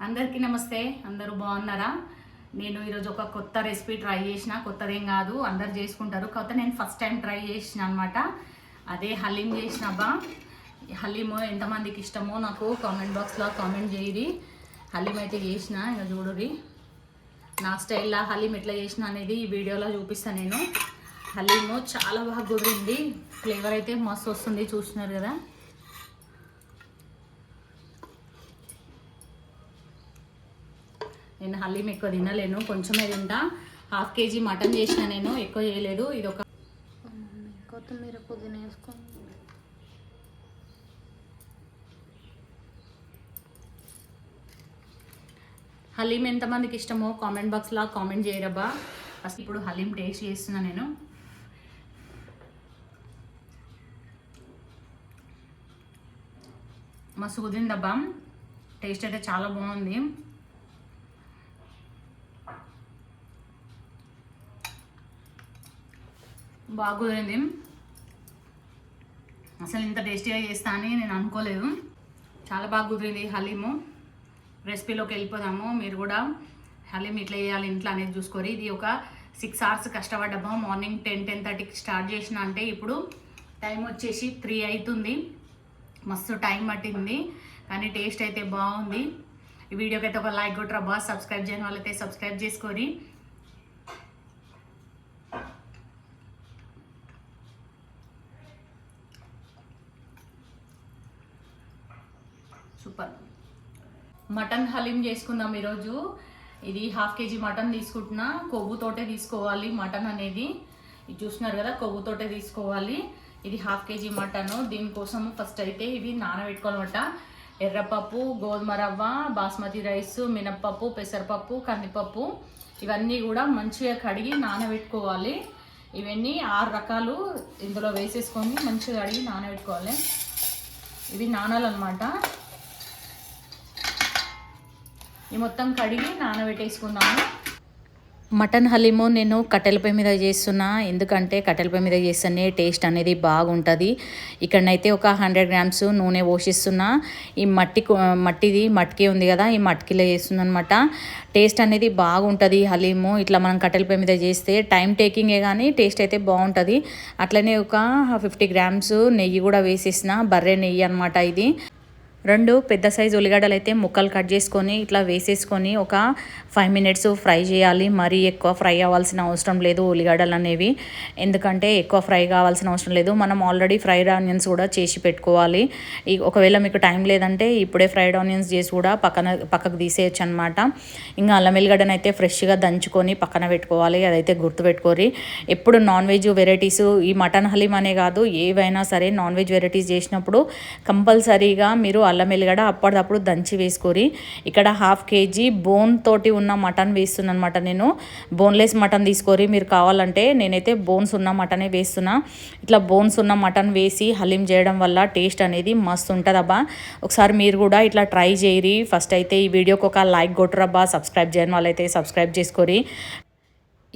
అందరికీ నమస్తే. అందరూ బాగున్నారా? నేను ఈరోజు ఒక కొత్త రెసిపీ ట్రై చేసిన. కొత్తదేం కాదు, అందరు చేసుకుంటారు. కాకపోతే నేను ఫస్ట్ టైం ట్రై చేసిన అనమాట. అదే హలీం చేసినబ్బా. హలీము ఎంతమందికి ఇష్టమో నాకు కామెంట్ బాక్స్లో కామెంట్ చేయరి. హలీం అయితే చేసిన, ఇక చూడురి నా స్టైల్లో హలీం ఎట్లా చేసిన అనేది ఈ వీడియోలో చూపిస్తాను నేను. హలీము చాలా బాగా కుదిరింది. ఫ్లేవర్ అయితే మస్తు వస్తుంది, చూస్తున్నారు కదా. నేను హలీం ఎక్కువ తినలేను, కొంచెమే తింటా. హాఫ్ కేజీ మటన్ చేసిన, నేను ఎక్కువ చేయలేదు. ఇది ఒక కొత్తిమీర పుదీనా వేసుకొని హలీం ఎంతమందికి ఇష్టమో కామెంట్ బాక్స్లో కామెంట్ చేయరబ్బా. అసలు ఇప్పుడు హలీం టేస్ట్ చేస్తున్నా నేను. మస్తు కుదిరిందబ్బా, టేస్ట్ అయితే చాలా బాగుంది. బాగా కుదిరింది. అసలు ఇంత టేస్టీగా చేస్తా అని నేను అనుకోలేదు. చాలా బాగా కుదిరింది హలీము. రెసిపీలోకి వెళ్ళిపోదాము. మీరు కూడా హలీం ఇట్లా చేయాలి ఇంట్లో అనేది చూసుకోరు. ఇది ఒక 6 hours కష్టపడ్డాము. మార్నింగ్ 10-10:30కి స్టార్ట్ చేసిన అంటే ఇప్పుడు టైం వచ్చేసి 3 అవుతుంది. మస్తు టైం పట్టింది, కానీ టేస్ట్ అయితే బాగుంది. ఈ వీడియోకి అయితే ఒక లైక్ కొట్టరా బాగా. సబ్స్క్రైబ్ చేయని వాళ్ళైతే సబ్స్క్రైబ్ చేసుకొని. సూపర్. మటన్ హలీం చేసుకుందాం ఈరోజు. ఇది హాఫ్ కేజీ మటన్ తీసుకుంటున్నా. కొవ్వుతోటే తీసుకోవాలి మటన్ అనేది. ఇది చూస్తున్నారు కదా, కొవ్వుతోటే తీసుకోవాలి. ఇది హాఫ్ కేజీ మటన్. దీనికోసం ఫస్ట్ అయితే ఇవి నానబెట్టుకోవాలన్నమాట. ఎర్రపప్పు, గోధుమ రవ్వ, బాస్మతి రైస్, మినప్పప్పు, పెసరపప్పు, కందిపప్పు ఇవన్నీ కూడా మంచిగా కడిగి నానబెట్టుకోవాలి. ఇవన్నీ 6 రకాలు ఇందులో వేసేసుకొని మంచిగా కడిగి నానబెట్టుకోవాలి. ఇవి నానాలన్నమాట. ఈ మొత్తం కడిగి నానబెట్టేసుకుందాము. మటన్ హలీము నేను కట్టెల పొయ్యి మీద చేస్తున్నా, ఎందుకంటే కట్టెల పొయ్యి మీద చేస్తేనే టేస్ట్ అనేది బాగుంటుంది. ఇక్కడనైతే ఒక 100 grams నూనె పోషిస్తున్నా. ఈ మట్టికి ఉంది కదా, ఈ మట్టిలో చేస్తున్నా అనమాట. టేస్ట్ అనేది బాగుంటుంది హలీము. ఇట్లా మనం కట్టెల పొయ్యి మీద చేస్తే టైం టేకింగే కానీ టేస్ట్ అయితే బాగుంటుంది. అట్లనే ఒక 50 grams నెయ్యి కూడా వేసేసిన, బర్రె నెయ్యి అనమాట ఇది. 2 పెద్ద సైజు ఉల్లిగడ్డలు అయితే ముక్కలు కట్ చేసుకొని ఇట్లా వేసేసుకొని ఒక 5 minutes ఫ్రై చేయాలి. మరీ ఎక్కువ ఫ్రై అవ్వాల్సిన అవసరం లేదు ఉల్లిగడ్డలు అనేవి, ఎందుకంటే ఎక్కువ ఫ్రై కావాల్సిన అవసరం లేదు. మనం ఆల్రెడీ ఫ్రైడ్ ఆనియన్స్ కూడా చేసి పెట్టుకోవాలి. ఒకవేళ మీకు టైం లేదంటే ఇప్పుడే ఫ్రైడ్ ఆనియన్స్ చేసి కూడా పక్కకు తీసేయచ్చు అనమాట. ఇంకా అల్లం వెల్లిగడ్డను అయితే ఫ్రెష్గా దంచుకొని పక్కన పెట్టుకోవాలి. అదైతే గుర్తుపెట్టుకోరి. ఎప్పుడు నాన్ వెజ్ వెరైటీస్, ఈ మటన్ హలీం అనే కాదు, ఏవైనా సరే నాన్ వెజ్ వెరైటీస్ చేసినప్పుడు కంపల్సరీగా మీరు అల్లం వెల్లిగడ్డ అప్పటిదప్పుడు దంచి వేసుకోరి. ఇక్కడ హాఫ్ కేజీ బోన్ తోటి ఉన్న మటన్ వేస్తున్నాను అనమాట. నేను బోన్లెస్ మటన్ తీసుకోరి. మీరు కావాలంటే నేనైతే బోన్స్ ఉన్న మటనే వేస్తున్నా. ఇట్లా బోన్స్ ఉన్న మటన్ వేసి హలీం చేయడం వల్ల టేస్ట్ అనేది మస్తు ఉంటుంది అబ్బా. ఒకసారి మీరు కూడా ఇట్లా ట్రై చేయరి. ఫస్ట్ అయితే ఈ వీడియోకి ఒక లైక్ కొట్టురబ్బా. సబ్స్క్రైబ్ చేయని వాళ్ళైతే సబ్స్క్రైబ్ చేసుకోరి.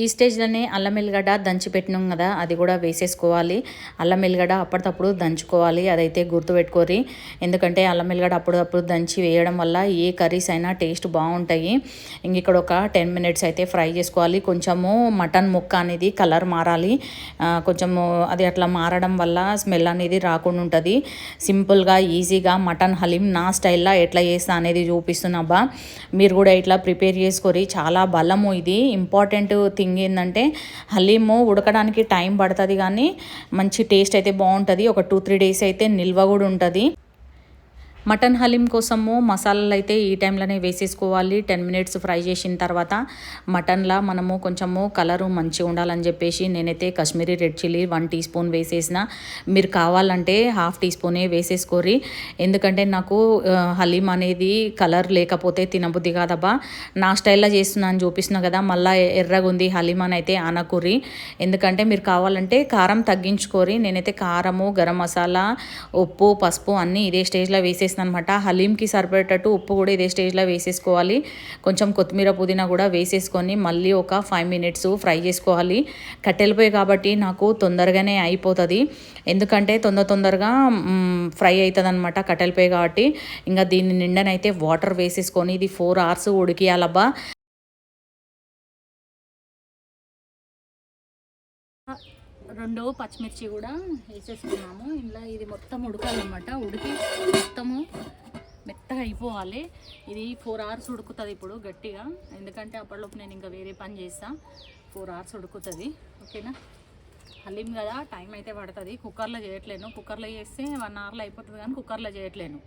ఈ స్టేజ్లోనే అల్లం వెల్లిగడ్డ దంచి పెట్టినాం కదా, అది కూడా వేసేసుకోవాలి. అల్లం వెల్లిగడ్డ అప్పటికప్పుడు దంచుకోవాలి, అదైతే గుర్తుపెట్టుకోరి. ఎందుకంటే అల్లం వెల్లిగడ్డ అప్పుడప్పుడు దంచి వేయడం వల్ల ఏ కర్రీస్ అయినా టేస్ట్ బాగుంటాయి. ఇంక ఇక్కడ ఒక 10 minutes అయితే ఫ్రై చేసుకోవాలి. కొంచెము మటన్ ముక్క అనేది కలర్ మారాలి. కొంచెము అది అట్లా మారడం వల్ల స్మెల్ అనేది రాకుండా ఉంటుంది. సింపుల్గా ఈజీగా మటన్ హలీం నా స్టైల్లో ఎట్లా చేస్తా అనేది చూపిస్తున్నాబ్బా. మీరు కూడా ఇట్లా ప్రిపేర్ చేసుకోరి. చాలా బలము ఇది. ఇంపార్టెంట్ థింగ్ ఏంటంటే హలీము ఉడకడానికి టైం పడుతుంది, కానీ మంచి టేస్ట్ అయితే బాగుంటుంది. ఒక 2-3 days అయితే నిల్వ కూడా ఉంటుంది. మటన్ హలీం కోసము మసాలాలు అయితే ఈ టైంలోనే వేసేసుకోవాలి. 10 minutes ఫ్రై చేసిన తర్వాత మటన్లా మనము కొంచెము కలరు మంచిగా ఉండాలని చెప్పేసి నేనైతే కాశ్మీరీ రెడ్ చిల్లీ 1 teaspoon వేసేసిన. మీరు కావాలంటే 1/2 teaspoon వేసేసుకోరి. ఎందుకంటే నాకు హలీం అనేది కలర్ లేకపోతే తినబుద్ధి కాదబ్బా. నా స్టైల్లో చేస్తున్నాను చూపిస్తున్నా కదా, మళ్ళీ ఎర్రగా ఉంది హలీం అని అయితే అనకుర్రి. ఎందుకంటే మీరు కావాలంటే కారం తగ్గించుకోరి. నేనైతే కారము, గరం మసాలా, ఉప్పు, పసుపు అన్నీ ఇదే స్టేజ్లో వేసేసి వేసిన అనమాట. హలీంకి సరిపడేటట్టు ఉప్పు కూడా ఇదే స్టేజ్లో వేసేసుకోవాలి. కొంచెం కొత్తిమీర పుదీనా కూడా వేసేసుకొని మళ్ళీ ఒక 5 మినిట్స్ ఫ్రై చేసుకోవాలి. కట్టెల పొయ్యి కాబట్టి నాకు తొందరగానే అయిపోతుంది, ఎందుకంటే తొందరగా ఫ్రై అవుతుంది అనమాట కట్టెల పొయ్యి కాబట్టి. ఇంకా దీని నిండనైతే వాటర్ వేసేసుకొని ఇది 4 hours ఉడికియాలబ్బా. రెండు పచ్చిమిర్చి కూడా వేసేసుకున్నాము. ఇలా ఇది మొత్తం ఉడకాలన్నమాట. ఉడికి మొత్తము మెత్తగా అయిపోవాలి. ఇది 4 hours ఉడుకుతుంది ఇప్పుడు గట్టిగా, ఎందుకంటే అప్పటిలోపు నేను ఇంకా వేరే పని చేస్తాను. 4 hours ఉడుకుతుంది. ఓకేనా, హలీం కదా టైం అయితే పడుతుంది. కుక్కర్లో చేయట్లేను, కుక్కర్లో చేస్తే 1 hourలో అయిపోతుంది, కానీ కుక్కర్లో చేయట్లేను.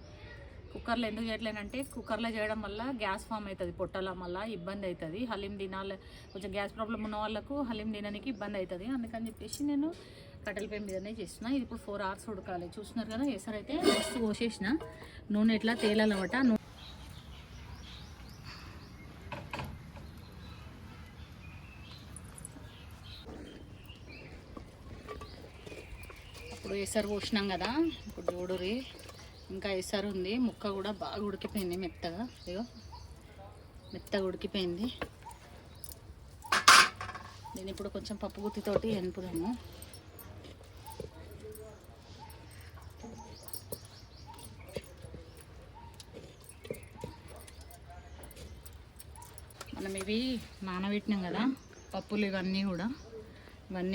కుక్కర్లో ఎందుకు చేయట్లేనంటే కుక్కర్లో చేయడం వల్ల గ్యాస్ ఫామ్ అవుతుంది పొట్టల, మళ్ళీ ఇబ్బంది అవుతుంది. హలీం తినాలి, కొంచెం గ్యాస్ ప్రాబ్లం ఉన్న వాళ్ళకు హలీం తినడానికి ఇబ్బంది అవుతుంది. అందుకని చెప్పేసి నేను కట్టెల పొయ్యి మీదనే చేసిన. ఇది ఇప్పుడు 4 hours ఉడకాలి. చూస్తున్నారు కదా, ఎసరైతే మస్తు పోసేసిన, నూనె ఎట్లా తేలాలన్నమాట. అప్పుడు ఎసరు పోసినాం కదా, ఇప్పుడు చూడురి ఇంకా ఎసరు ఉంది. ముక్క కూడా బాగా ఉడికిపోయింది మెత్తగా, ఇగో మెత్తగా ఉడికిపోయింది. నేను ఇప్పుడు కొంచెం పప్పు గుత్తితోటి ఎనుపుదాము. మనం ఇవి నానబెట్టినాం కదా పప్పులు, ఇవన్నీ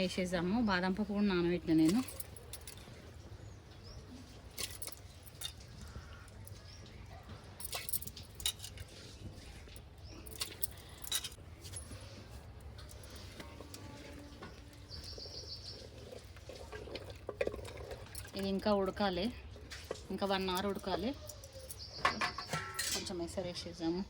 వేసేసాము. బాదం పప్పు కూడా నానబెట్టినా నేను. ఇది ఇంకా ఉడకాలి, ఇంకా 1 hour ఉడకాలి. కొంచెం ఎసరు వేసేసాము.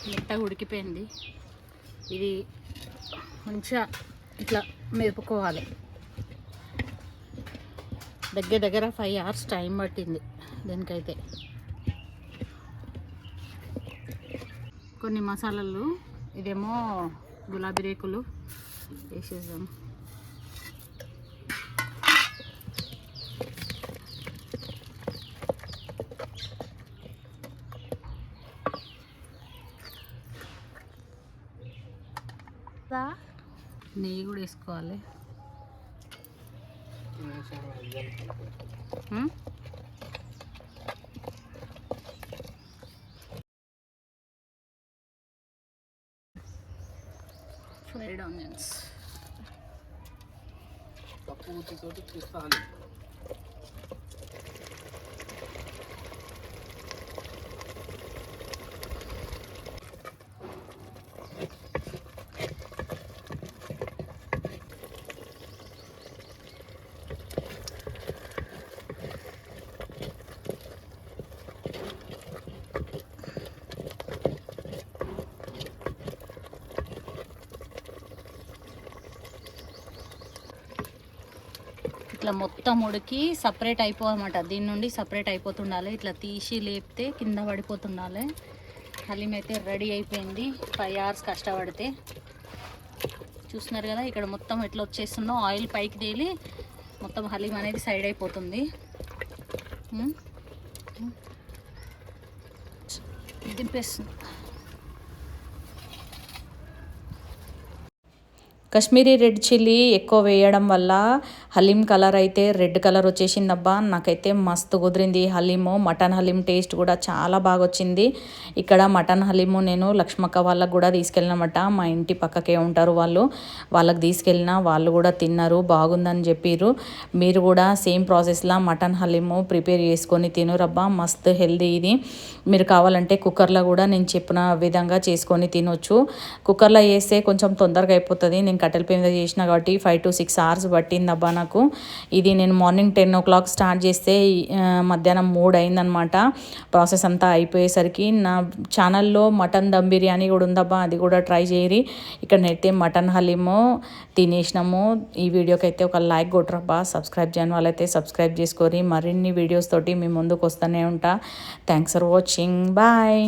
మెత్తగా ఉడికిపోయింది. ఇది మంచిగా ఇట్లా మెదుపుకోవాలి. దగ్గర 5 hours టైం పట్టింది దీనికైతే. కొన్ని మసాలాలు, ఇదేమో గులాబీ రేకులు వేసేద్దాం. నెయ్యి కూడా వేసుకోవాలి. ఫ్రైడ్ ఆనియన్స్ ఇట్లా మొత్తం ఉడికి సపరేట్ అయిపోవాలన్నమాట. దీని నుండి సపరేట్ అయిపోతుండాలి. ఇట్లా తీసి లేపితే కింద పడిపోతుండాలి. హలీం అయితే రెడీ అయిపోయింది 5 hours కష్టపడితే. చూస్తున్నారు కదా ఇక్కడ మొత్తం ఎట్లా వచ్చేస్తుందో, ఆయిల్ పైకి తేలి మొత్తం హలీం అనేది సైడ్ అయిపోతుంది. దింపేస్తుంది. కాశ్మీరీ రెడ్ చిల్లీ ఎక్కువ వేయడం వల్ల హలీం కలర్ అయితే రెడ్ కలర్ వచ్చేసిందబ్బా. నాకైతే మస్తు కుదిరింది హలీము. మటన్ హలీం టేస్ట్ కూడా చాలా బాగా వచ్చింది. ఇక్కడ మటన్ హలీము నేను లక్ష్మక్క వాళ్ళకు కూడా తీసుకెళ్ళినమాట. మా ఇంటి పక్కకే ఉంటారు వాళ్ళు, వాళ్ళకి తీసుకెళ్ళిన వాళ్ళు కూడా తిన్నారు, బాగుందని చెప్పిర్రు. మీరు కూడా సేమ్ ప్రాసెస్లా మటన్ హలీము ప్రిపేర్ చేసుకొని తినురబ్బా, మస్తు హెల్దీ ఇది. మీరు కావాలంటే కుక్కర్లో కూడా నేను చెప్పిన విధంగా చేసుకొని తినొచ్చు. కుక్కర్లో వేస్తే కొంచెం తొందరగా అయిపోతుంది. నేను కట్టెల పొయ్యి మీద చేసిన కాబట్టి 5 to 6 hours పట్టిందబ్బా నాకు నాకు. ఇది నేను మార్నింగ్ 10 o'clock స్టార్ట్ చేస్తే మధ్యాహ్నం 3 అయిందనమాట. ప్రాసెస్ అంతా అయిపోయేసరికి నా ఛానల్లో మటన్ దమ్ బిర్యానీ కూడా ఉందబ్బా, అది కూడా ట్రై చేయరి. ఇక్కడనైతే మటన్ హలీము తినేసినాము. ఈ వీడియోకి అయితే ఒక లైక్ కొట్టరబ్బా. సబ్స్క్రైబ్ చేయని వాళ్ళైతే సబ్స్క్రైబ్ చేసుకోరి. మరిన్ని వీడియోస్ తోటి మీ ముందుకు వస్తూనే ఉంటా. Thanks for watching. బాయ్.